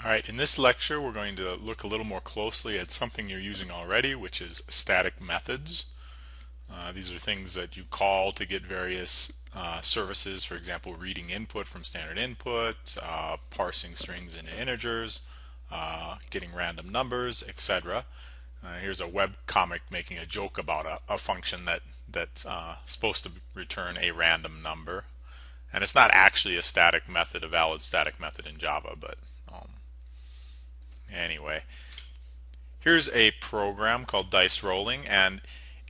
Alright, in this lecture we're going to look a little more closely at something you're using already, which is static methods. These are things that you call to get various services, for example, reading input from standard input, parsing strings into integers, getting random numbers, etc. Here's a web comic making a joke about a function that's supposed to return a random number. And it's not actually a static method, a valid static method in Java, but anyway, here's a program called dice rolling, and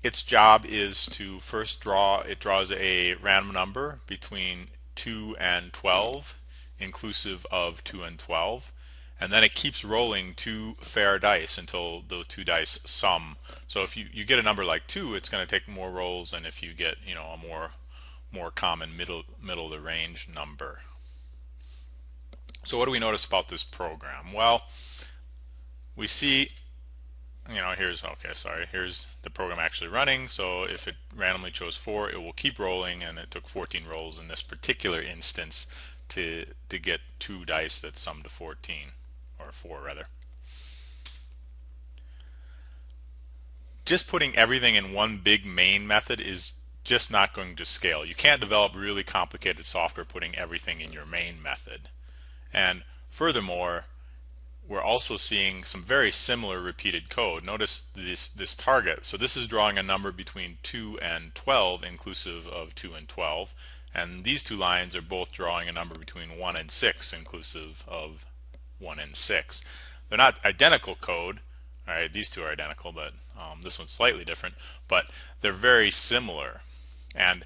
its job is to first draws a random number between 2 and 12, inclusive of 2 and 12, and then it keeps rolling two fair dice until the two dice sum. So if you get a number like 2, it's going to take more rolls than if you get a more common middle of the range number. So what do we notice about this program? Well, we see, here's the program actually running. So if it randomly chose 4, it will keep rolling, and it took 14 rolls in this particular instance to get two dice that sum to 14, or 4 rather. Just putting everything in one big main method is just not going to scale. You can't develop really complicated software putting everything in your main method. And furthermore, we're also seeing some very similar repeated code. Notice this target. So this is drawing a number between 2 and 12, inclusive of 2 and 12. And these two lines are both drawing a number between 1 and 6, inclusive of 1 and 6. They're not identical code. All right, these two are identical, but this one's slightly different. But they're very similar. And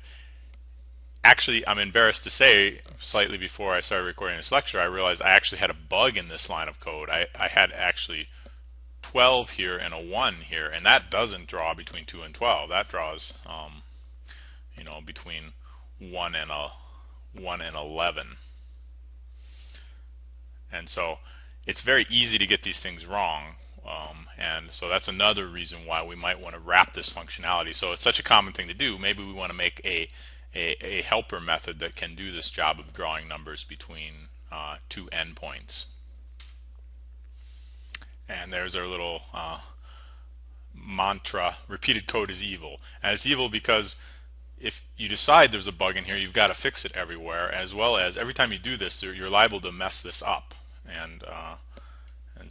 actually, I'm embarrassed to say, slightly before I started recording this lecture, I realized I actually had a bug in this line of code. I had actually 12 here and a 1 here, and that doesn't draw between 2 and 12. That draws, between 1 and 11. And so it's very easy to get these things wrong. And so that's another reason why we might want to wrap this functionality. So it's such a common thing to do. Maybe we want to make a helper method that can do this job of drawing numbers between two endpoints. And there's our little mantra: repeated code is evil. And it's evil because if you decide there's a bug in here, you've got to fix it everywhere, as well as every time you do this, you're liable to mess this up. And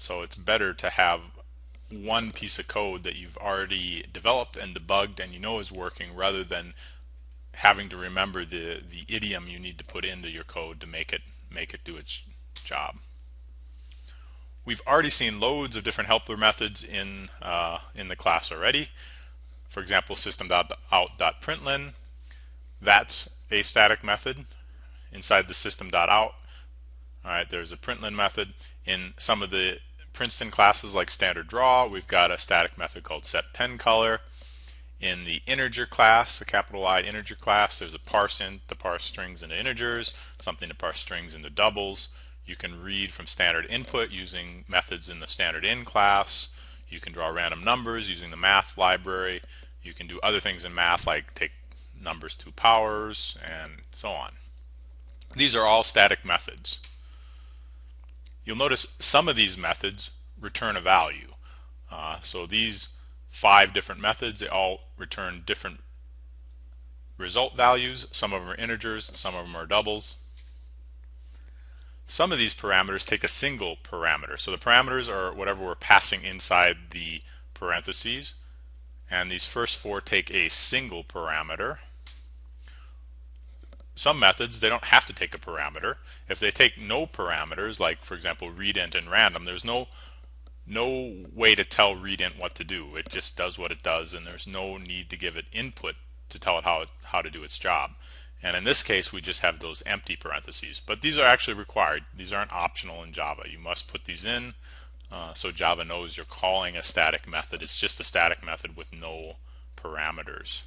so it's better to have one piece of code that you've already developed and debugged and you know is working, rather than having to remember the idiom you need to put into your code to make it do its job. We've already seen loads of different helper methods in the class already. For example, system.out.println. That's a static method inside the system.out. All right, there's a println method. In some of the Princeton classes like standard draw, we've got a static method called setPenColor. In the integer class, the capital I integer class, there's a parseInt to parse strings into integers, something to parse strings into doubles. You can read from standard input using methods in the standard in class. You can draw random numbers using the math library. You can do other things in math like take numbers to powers and so on. These are all static methods. You'll notice some of these methods return a value. So these 5 different methods, they all return different result values. Some of them are integers, some of them are doubles. Some of these parameters take a single parameter. So the parameters are whatever we're passing inside the parentheses. And these first 4 take a single parameter. Some methods, they don't have to take a parameter. If they take no parameters, like for example readInt and random, there's no way to tell readInt what to do. It just does what it does, and there's no need to give it input to tell it how to do its job. And in this case, we just have those empty parentheses. But these are actually required. These aren't optional in Java. You must put these in so Java knows you're calling a static method. It's just a static method with no parameters.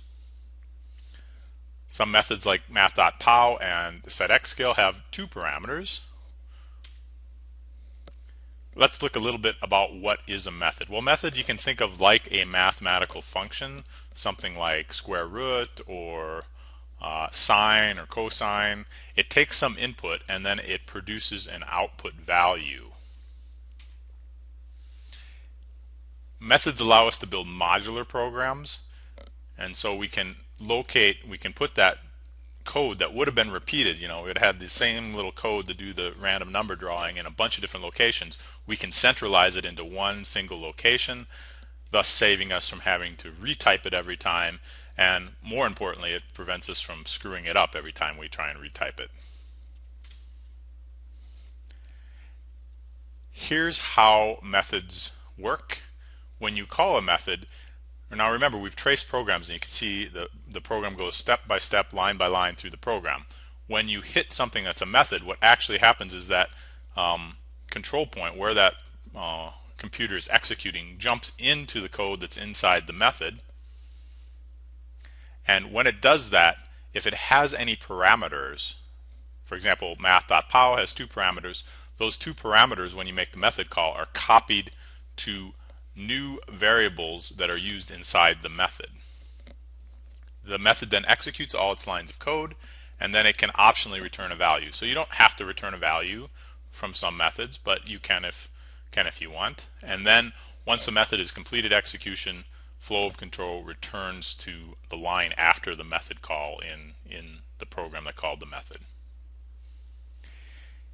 Some methods like math.pow and setXscale have 2 parameters. Let's look a little bit about what is a method. Well, method you can think of like a mathematical function, something like square root or sine or cosine. It takes some input and then it produces an output value. Methods allow us to build modular programs, and so we can put that code that would have been repeated, we would have had the same little code to do the random number drawing in a bunch of different locations. We can centralize it into one single location, thus saving us from having to retype it every time, and more importantly, it prevents us from screwing it up every time we try and retype it. Here's how methods work. When you call a method, now remember, we've traced programs, and you can see the program goes step by step, line by line through the program. When you hit something that's a method, what actually happens is that control point where that computer is executing jumps into the code that's inside the method. And when it does that, if it has any parameters, for example, math.pow has two parameters, those two parameters, when you make the method call, are copied to new variables that are used inside the method. The method then executes all its lines of code, and then it can optionally return a value. So you don't have to return a value from some methods, but you can if you want. And then once the method is completed execution, flow of control returns to the line after the method call in the program that called the method.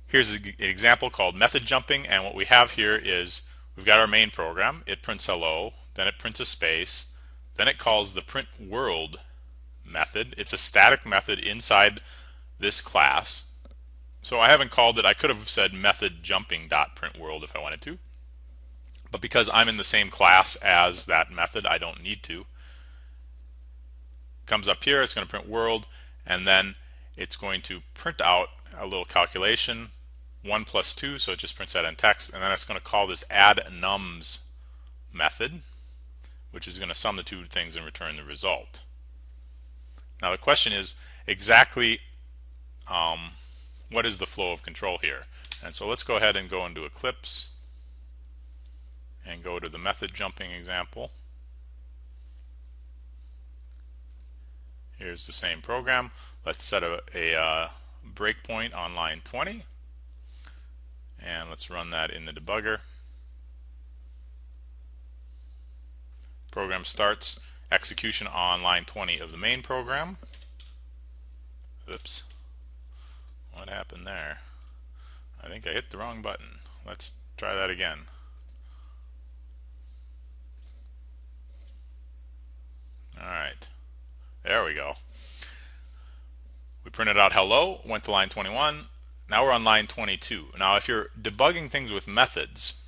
Here's an example called method jumping, and what we have here is we've got our main program. It prints hello, then it prints a space, then it calls the print world method. It's a static method inside this class. So I haven't called it. I could have said method jumping dot print world if I wanted to, but because I'm in the same class as that method, I don't need to. Comes up here, it's going to print world, and then it's going to print out a little calculation, 1 plus 2, so it just prints that in text, and then it's going to call this add nums method, which is going to sum the two things and return the result. Now the question is exactly what is the flow of control here? And so let's go ahead and go into Eclipse and go to the method jumping example. Here's the same program. Let's set a breakpoint on line 20, and let's run that in the debugger. Program starts execution on line 20 of the main program. Oops, what happened there? I think I hit the wrong button. Let's try that again. Alright, there we go. We printed out hello, went to line 21. Now we're on line 22. Now if you're debugging things with methods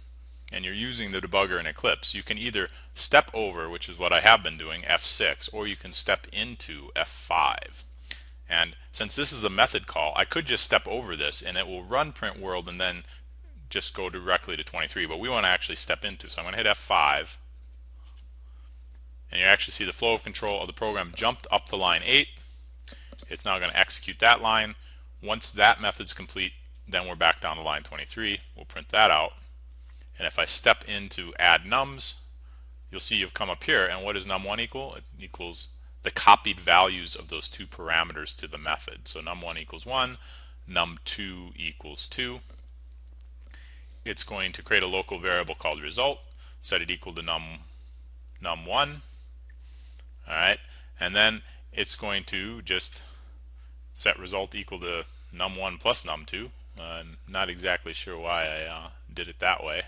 and you're using the debugger in Eclipse, you can either step over, which is what I have been doing, F6, or you can step into F5. And since this is a method call, I could just step over this and it will run print world and then just go directly to 23, but we want to actually step into. So I'm going to hit F5, and you actually see the flow of control of the program jumped up to line 8. It's now going to execute that line. Once that method's complete, then we're back down to line 23. We'll print that out. And if I step into add nums, you'll see you've come up here, and what does num1 equal? It equals the copied values of those two parameters to the method. So num1 equals 1, num2 equals 2. It's going to create a local variable called result, set it equal to num1. Alright, and then it's going to just set result equal to num1 plus num2. I'm not exactly sure why I did it that way.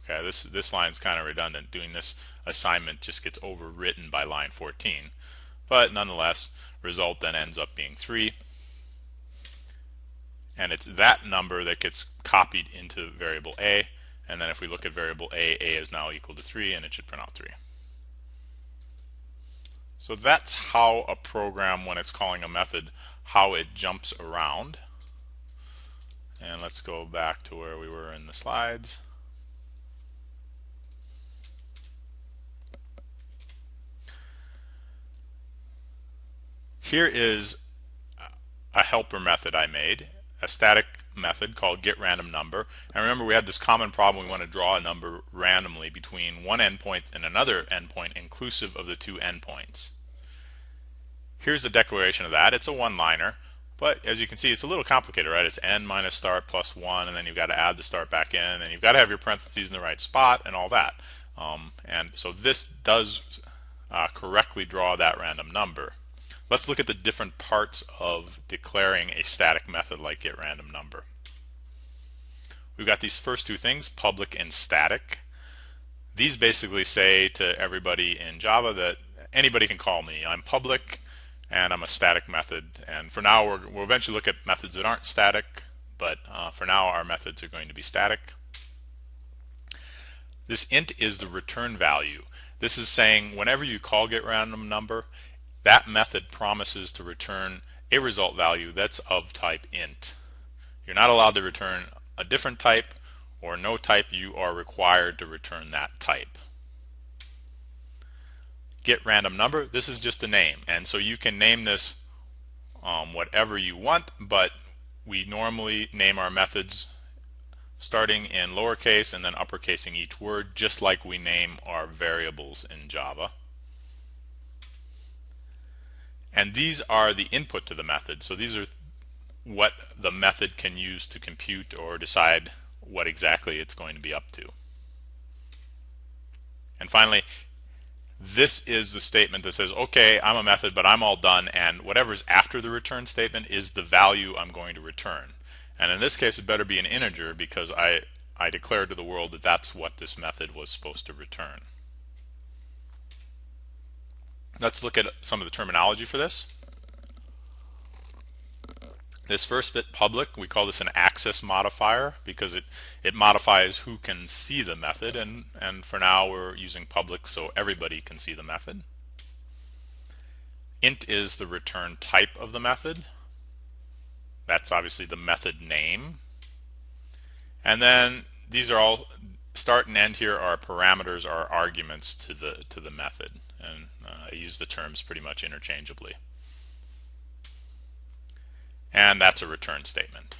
Okay, this line's kind of redundant. Doing this assignment just gets overwritten by line 14. But nonetheless, result then ends up being 3. And it's that number that gets copied into variable A. And then if we look at variable A is now equal to 3, and it should print out 3. So that's how a program, when it's calling a method, how it jumps around. And let's go back to where we were in the slides. Here is a helper method I made, a static method called getRandomNumber. And remember, we had this common problem. We want to draw a number randomly between one endpoint and another endpoint, inclusive of the two endpoints. Here's the declaration of that. It's a one-liner, but as you can see, it's a little complicated, right? It's n minus start plus 1, and then you've got to add the start back in, and you've got to have your parentheses in the right spot and all that. And so this does correctly draw that random number. Let's look at the different parts of declaring a static method like getRandomNumber. We've got these first two things, public and static. These basically say to everybody in Java that anybody can call me. I'm public and I'm a static method. And for now, we'll eventually look at methods that aren't static, but for now our methods are going to be static. This int is the return value. This is saying whenever you call getRandomNumber, that method promises to return a result value that's of type int. You're not allowed to return a different type or no type. You are required to return that type. GetRandomNumber, this is just a name, and so you can name this whatever you want, but we normally name our methods starting in lowercase and then uppercasing each word, just like we name our variables in Java. And these are the input to the method. So these are what the method can use to compute or decide what exactly it's going to be up to. And finally, this is the statement that says, okay, I'm a method, but I'm all done, and whatever's after the return statement is the value I'm going to return. And in this case, it better be an integer because I declared to the world that that's what this method was supposed to return. Let's look at some of the terminology for this. This first bit, public, we call this an access modifier because it modifies who can see the method, and for now we're using public so everybody can see the method. Int is the return type of the method. That's obviously the method name. And then these are all, start and end here are parameters, are arguments to the method, and I use the terms pretty much interchangeably. And that's a return statement.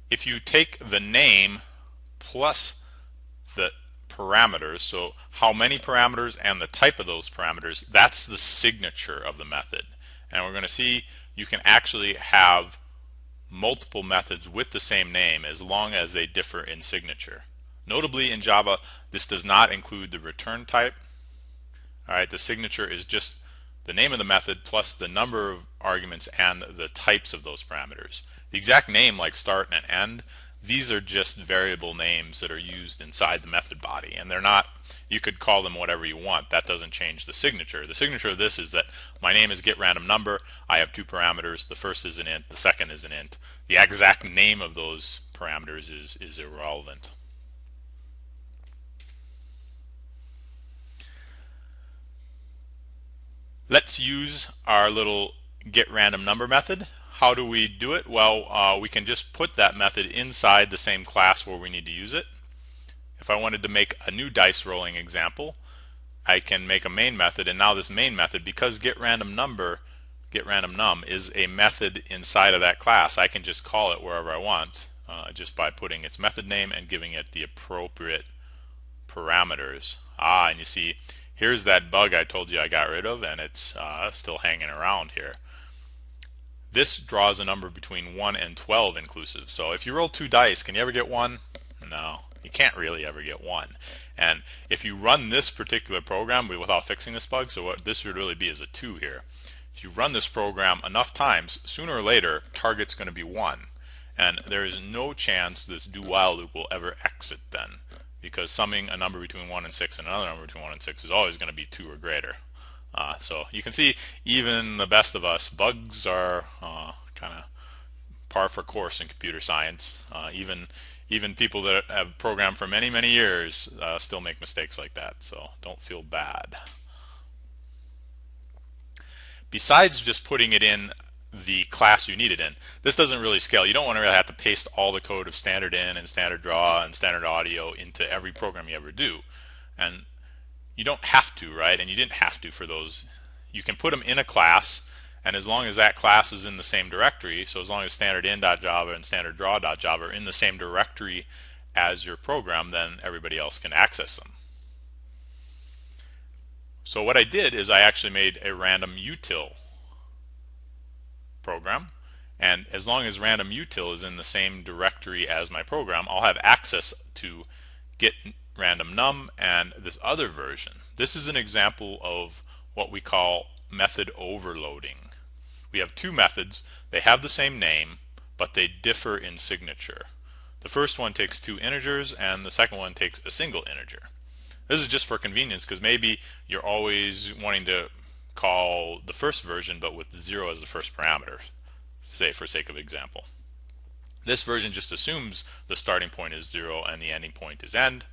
If you take the name plus the parameters, so how many parameters and the type of those parameters, that's the signature of the method. And we're going to see you can actually have multiple methods with the same name as long as they differ in signature. Notably in Java, this does not include the return type. Alright, the signature is just the name of the method plus the number of arguments and the types of those parameters. The exact name, like start and end, these are just variable names that are used inside the method body, and they're not, you could call them whatever you want. That doesn't change the signature. The signature of this is that my name is getRandomNumber. I have two parameters. The first is an int, the second is an int. The exact name of those parameters is irrelevant. Let's use our little getRandomNumber method. How do we do it? Well, we can just put that method inside the same class where we need to use it. If I wanted to make a new dice rolling example, I can make a main method, and now this main method, because getRandomNum is a method inside of that class, I can just call it wherever I want just by putting its method name and giving it the appropriate parameters. And you see, here's that bug I told you I got rid of, and it's still hanging around here. This draws a number between 1 and 12 inclusive. So if you roll 2 dice, can you ever get 1? No, you can't really ever get 1. And if you run this particular program without fixing this bug, so what this would really be is a 2 here. If you run this program enough times, sooner or later, target's going to be 1. And there is no chance this do while loop will ever exit then, because summing a number between 1 and 6 and another number between 1 and 6 is always going to be 2 or greater. So you can see even the best of us, bugs are kind of par for course in computer science. Even people that have programmed for many, many years still make mistakes like that, so don't feel bad. Besides just putting it in the class you need it in, this doesn't really scale. You don't want to really have to paste all the code of standard in and standard draw and standard audio into every program you ever do. And you don't have to, right? And you didn't have to for those. You can put them in a class, and as long as that class is in the same directory, so as long as standardin.java and standarddraw.java are in the same directory as your program, then everybody else can access them. So what I did is I actually made a random util program, and as long as random util is in the same directory as my program, I'll have access to get random num and this other version. This is an example of what we call method overloading. We have two methods. They have the same name, but they differ in signature. The first one takes two integers and the second one takes a single integer. This is just for convenience because maybe you're always wanting to call the first version but with 0 as the first parameter, say for sake of example. This version just assumes the starting point is 0 and the ending point is end.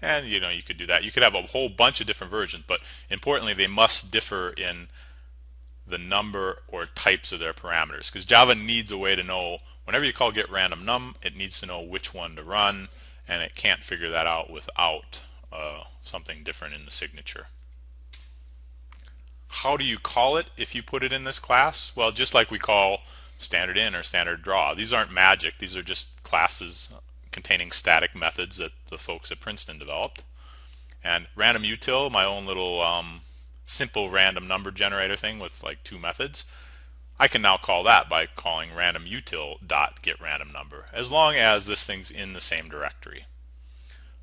And you could do that. You could have a whole bunch of different versions, but importantly they must differ in the number or types of their parameters, because Java needs a way to know whenever you call get random num, it needs to know which one to run, and it can't figure that out without something different in the signature. How do you call it if you put it in this class? Well, just like we call standard in or standard draw. These aren't magic. These are just classes containing static methods that the folks at Princeton developed. And random util, my own little simple random number generator thing with like two methods, I can now call that by calling random util dot get random number, as long as this thing's in the same directory.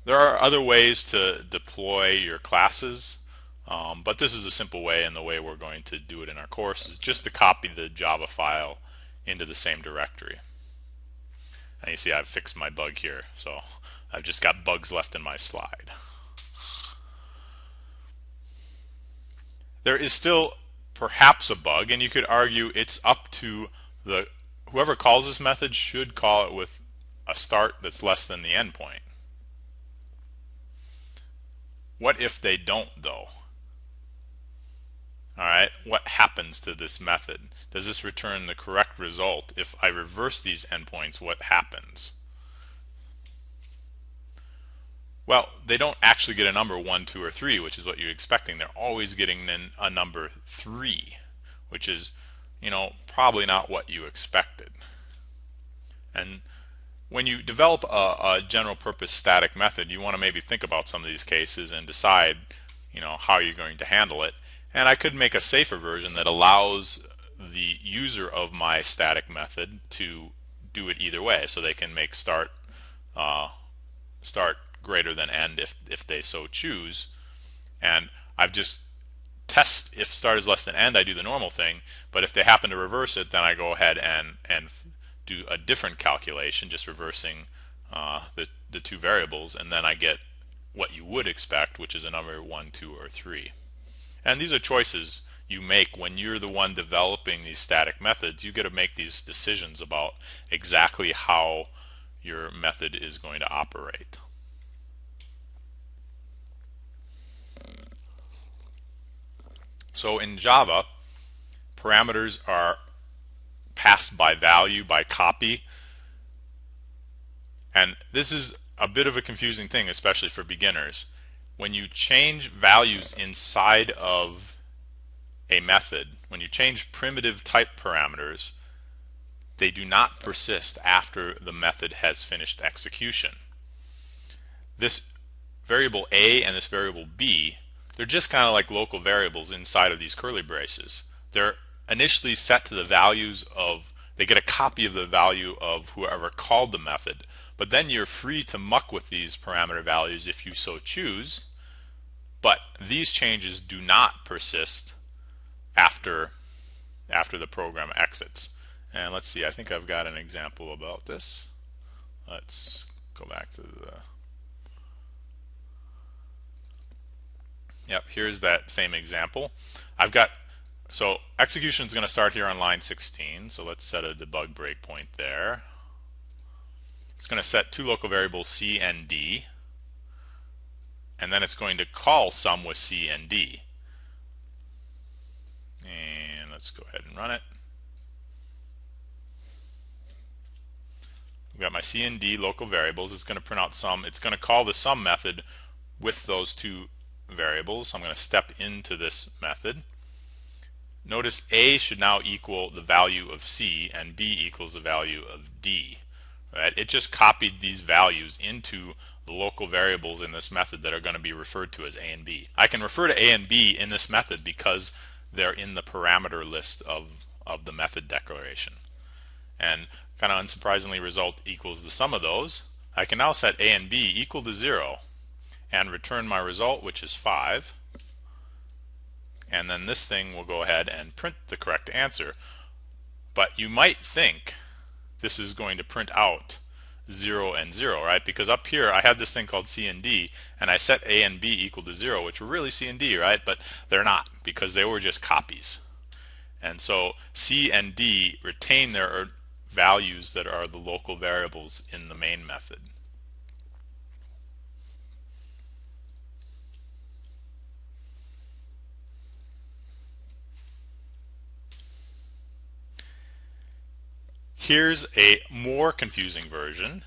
There are other ways to deploy your classes, but this is a simple way, and the way we're going to do it in our course is just to copy the Java file into the same directory. And you see I've fixed my bug here, so I've just got bugs left in my slide. There is still perhaps a bug, and you could argue it's up to whoever calls this method should call it with a start that's less than the endpoint. What if they don't, though? Alright, what happens to this method? Does this return the correct result? If I reverse these endpoints, what happens? Well, they don't actually get a number 1, 2, or 3, which is what you're expecting. They're always getting a number 3, which is, probably not what you expected. And when you develop a general purpose static method, you want to maybe think about some of these cases and decide, how you're going to handle it. And I could make a safer version that allows the user of my static method to do it either way, so they can make start greater than end if they so choose. And I've just test if start is less than end, I do the normal thing, but if they happen to reverse it, then I go ahead and do a different calculation, just reversing the two variables, and then I get what you would expect, which is a number 1, 2, or 3. And these are choices you make when you're the one developing these static methods. You get to make these decisions about exactly how your method is going to operate. So in Java, parameters are passed by value, by copy. And this is a bit of a confusing thing, especially for beginners. When you change values inside of a method, when you change primitive type parameters, they do not persist after the method has finished execution. This variable A and this variable B, they're just kind of like local variables inside of these curly braces. They're initially set to the values of, they get a copy of the value of whoever called the method, but then you're free to muck with these parameter values if you so choose. But these changes do not persist after the program exits. And let's see, I think I've got an example about this. Let's go back to the... Yep, here's that same example. So execution is going to start here on line 16, so let's set a debug breakpoint there. It's going to set two local variables C and D, and then it's going to call sum with C and D. And let's go ahead and run it. I've got my C and D local variables. It's going to print out sum. It's going to call the sum method with those two variables. I'm going to step into this method. Notice A should now equal the value of C and B equals the value of D. Right? It just copied these values into the local variables in this method that are going to be referred to as A and B. I can refer to A and B in this method because they're in the parameter list of the method declaration. And kind of unsurprisingly, result equals the sum of those. I can now set a and b equal to 0 and return my result, which is 5. And then this thing will go ahead and print the correct answer. But you might think this is going to print out 0 and 0, right? Because up here I had this thing called C and D, and I set A and B equal to 0, which were really C and D, right? But they're not, because they were just copies. And so C and D retain their values that are the local variables in the main method. Here's a more confusing version.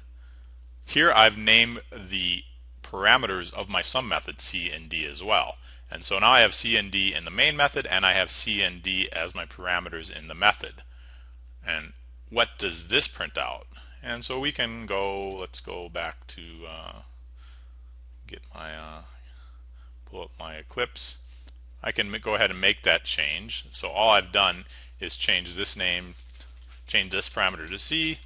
Here I've named the parameters of my sum method C and D as well. And so now I have C and D in the main method, and I have C and D as my parameters in the method. And what does this print out? And so we can go, let's go back to get my, pull up my Eclipse. I can go ahead and make that change. So all I've done is change this name, change this parameter to C,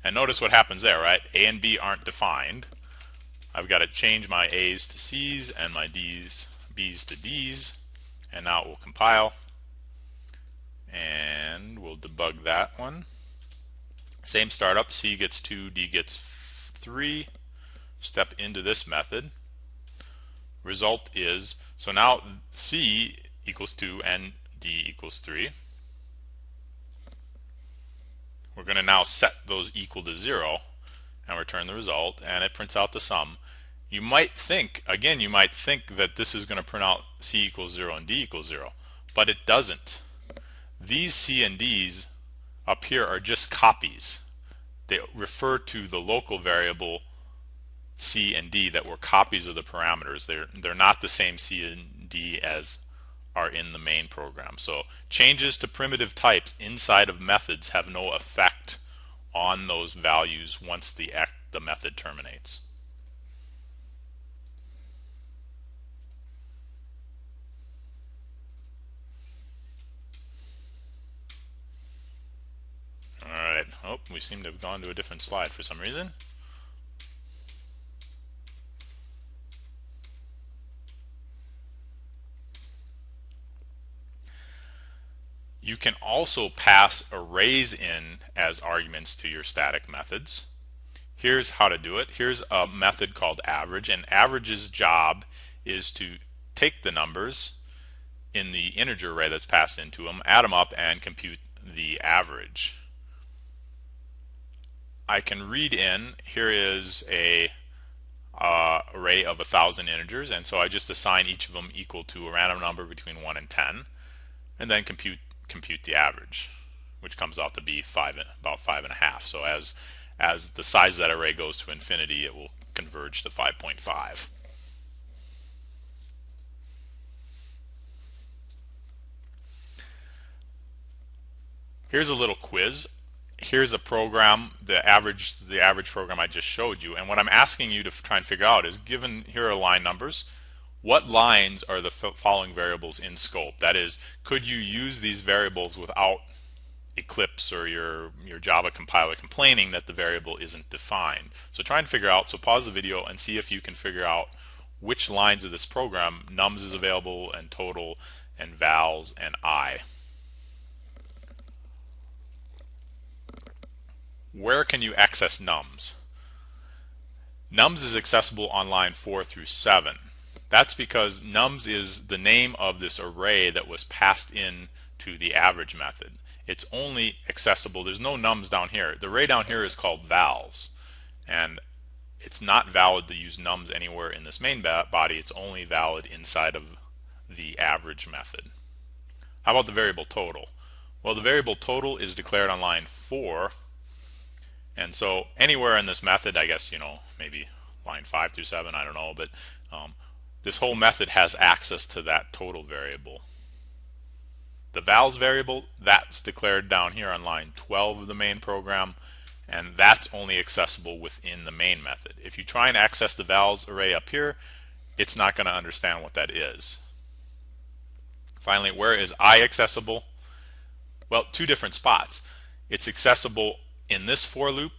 and notice what happens there, right? A and B aren't defined. I've got to change my A's to C's and my B's to D's, and now it will compile, and we'll debug that one. Same startup, C gets 2, D gets 3. Step into this method. Result is, so now C equals 2 and D equals 3. We're going to now set those equal to 0 and return the result, and it prints out the sum. You might think, again, you might think that this is going to print out C equals 0 and D equals 0, but it doesn't. These C and D's up here are just copies. They refer to the local variable C and D that were copies of the parameters. They're not the same C and D as are in the main program. So changes to primitive types inside of methods have no effect on those values once the method terminates. Alright, oh, we seem to have gone to a different slide for some reason. You can also pass arrays in as arguments to your static methods. Here's how to do it. Here's a method called average, and average's job is to take the numbers in the integer array that's passed into them, add them up, and compute the average. I can read in, here is a array of 1,000 integers, and so I just assign each of them equal to a random number between 1 and 10, and then compute the average, which comes out to be about 5.5. So as the size of that array goes to infinity, it will converge to 5.5. Here's a little quiz. Here's a program, the average program I just showed you, and what I'm asking you to try and figure out is, given here are line numbers, what lines are the following variables in scope? That is, could you use these variables without Eclipse or your Java compiler complaining that the variable isn't defined? So try and figure out, so pause the video and see if you can figure out which lines of this program nums is available, and total, and vals, and I. Where can you access nums? Nums is accessible on line 4 through 7. That's because nums is the name of this array that was passed in to the average method. It's only accessible, there's no nums down here. The array down here is called vals, and it's not valid to use nums anywhere in this main body. It's only valid inside of the average method. How about the variable total? Well, the variable total is declared on line 4, and so anywhere in this method, I guess, maybe line 5 through 7, I don't know, but this whole method has access to that total variable. The vals variable, that's declared down here on line 12 of the main program, and that's only accessible within the main method. If you try and access the vals array up here, it's not going to understand what that is. Finally, where is I accessible? Well, two different spots. It's accessible in this for loop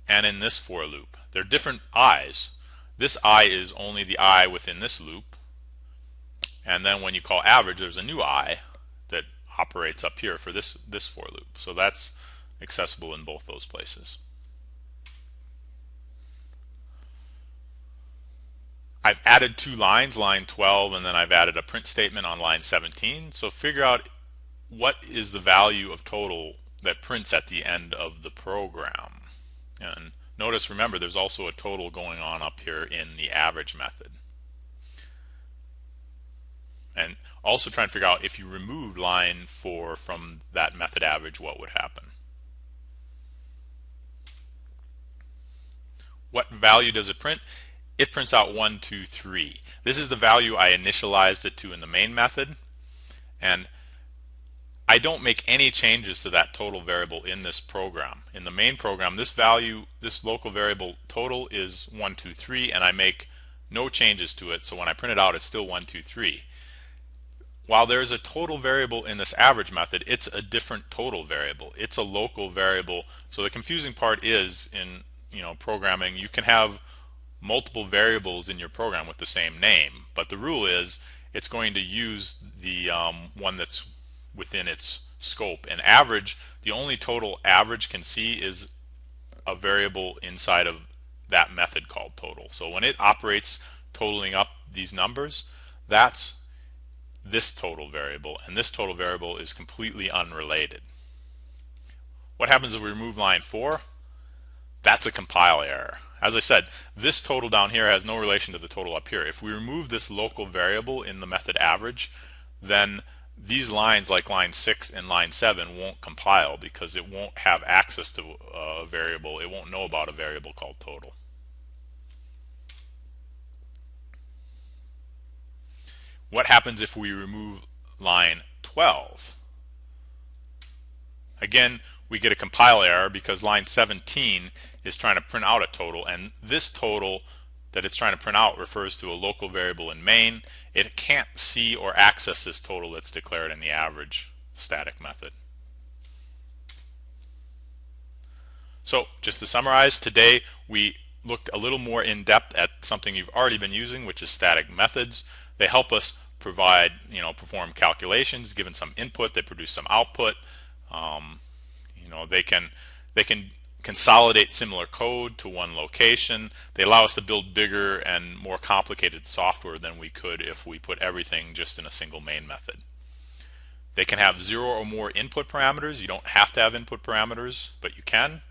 and in this for loop. They're different i's. This I is only the I within this loop, and then when you call average, there's a new I that operates up here for this for loop. So that's accessible in both those places. I've added two lines, line 12, and then I've added a print statement on line 17. So figure out what is the value of total that prints at the end of the program. And notice, remember, there's also a total going on up here in the average method. And also try and figure out if you removed line 4 from that method average, what would happen. What value does it print? It prints out 1, 2, 3. This is the value I initialized it to in the main method, and I don't make any changes to that total variable in this program. In the main program, this value, this local variable total is 1, 2, 3, and I make no changes to it, so when I print it out, it's still 1, 2, 3. While there's a total variable in this average method, it's a different total variable. It's a local variable. So the confusing part is in programming, you can have multiple variables in your program with the same name, but the rule is it's going to use the one that's within its scope. And average, the only total average can see is a variable inside of that method called total. So when it operates totaling up these numbers, that's this total variable, and this total variable is completely unrelated. What happens if we remove line 4? That's a compile error. As I said, this total down here has no relation to the total up here. If we remove this local variable in the method average, then these lines like line 6 and line 7 won't compile because it won't have access to a variable. It won't know about a variable called total. What happens if we remove line 12? Again, we get a compile error because line 17 is trying to print out a total, and this total that it's trying to print out refers to a local variable in main. It can't see or access this total that's declared in the average static method. So just to summarize, today we looked a little more in depth at something you've already been using, which is static methods. They help us perform calculations. Given some input, they produce some output. They can consolidate similar code to one location. They allow us to build bigger and more complicated software than we could if we put everything just in a single main method. They can have 0 or more input parameters. You don't have to have input parameters, but you can.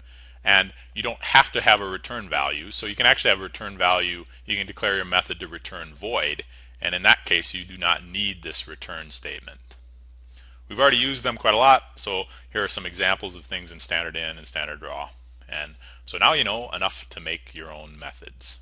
And you don't have to have a return value. So you can actually have a return value. You can declare your method to return void. And in that case, you do not need this return statement. We've already used them quite a lot, so here are some examples of things in standard in and standard raw. And so now you know enough to make your own methods.